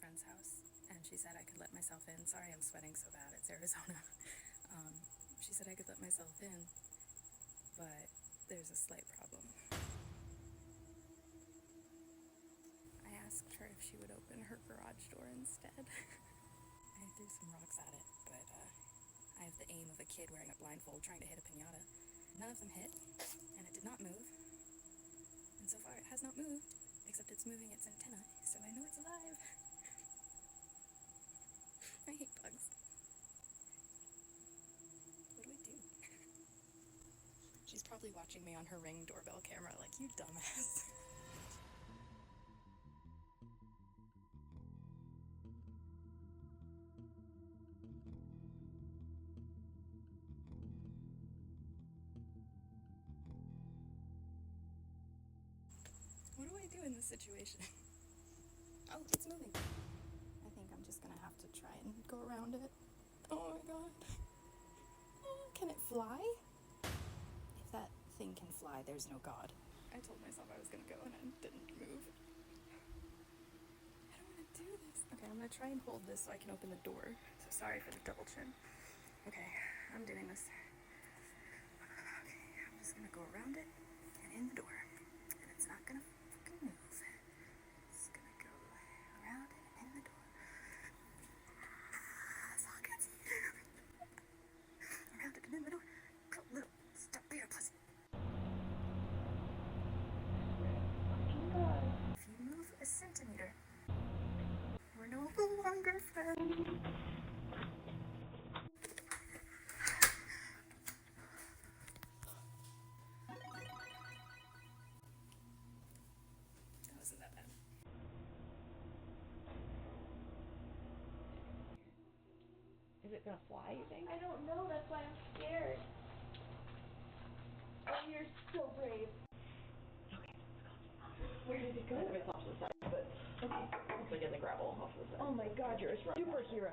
friend's house, and she said I could let myself in. Sorry I'm sweating so bad, it's Arizona. She said I could let myself in, but there's a slight problem. I asked her if she would open her garage door instead. I threw some rocks at it, but I have the aim of a kid wearing a blindfold trying to hit a piñata. None of them hit, and it did not move. And so far it has not moved, except it's moving its antennae, so I know it's alive. I hate bugs. What do I do? She's probably watching me on her Ring doorbell camera like, you dumbass. What do I do in this situation? Oh, it's moving. I think I'm just gonna have to try and go around it. Oh my god. Oh, can it fly? If that thing can fly, there's no God. I told myself I was gonna go and I didn't move. I don't wanna do this. Okay, I'm gonna try and hold this so I can open the door. So sorry for the double chin. Okay, I'm doing this. Okay, I'm just gonna go around it and in the door. And it's not gonna fucking move. Just gonna go around it and in the door. That's all I can see. Around it and in the door. Go, little, stop there, pussy. If you move a centimeter, we're no longer friends. That wasn't that bad. Is it gonna fly, you think? I don't know, that's why I'm scared. Oh, you're so brave. Okay, let's go. Where did it go? It's off to the side, but okay. It's like in the gravel off to the side. Oh my god, you're a superhero.